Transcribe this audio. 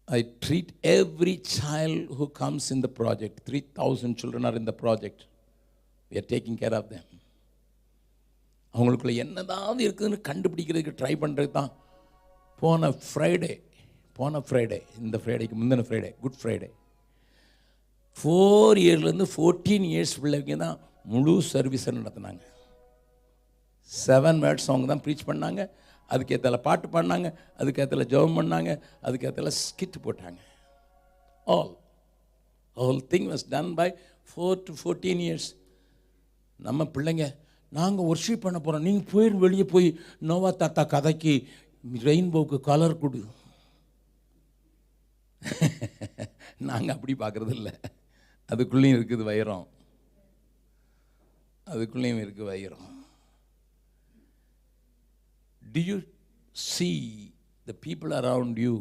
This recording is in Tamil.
I treat every child who comes in the project. 3,000 children are in the project. We are taking care of them. அவங்களுக்குள்ள என்னதாவது இருக்குதுன்னு கண்டுபிடிக்கிறதுக்கு ட்ரை பண்ணுறது தான். போன ஃப்ரைடே இந்த ஃப்ரைடேக்கு முந்தின ஃப்ரைடே, குட் ஃப்ரைடே, 4 இயர்லேருந்து 14 இயர்ஸ் பிள்ளைங்க தான் முழு சர்வீஸை நடத்தினாங்க. 7 வேர்ட்ஸ் அவங்க தான் ப்ரீச் பண்ணாங்க, அதுக்கேற்ற பாட்டு பாடினாங்க, அதுக்கேற்ற ஜெபம் பண்ணாங்க, அதுக்கேற்ற ஸ்கிட் போட்டாங்க. Whole thing was done by 4 to 14 years. நம்ம பிள்ளைங்க நாங்கள் ஒர்ஷிப் பண்ண போகிறோம், நீங்கள் வெளியே போய் நோவா தாத்தா கதைக்கு ரெயின்போவுக்கு கலர் கொடு. நாங்கள் அப்படி பார்க்குறது இல்லை. அதுக்குள்ளேயும் இருக்குது வைரம், அதுக்குள்ளேயும் இருக்குது வைரம். Do you see the people around you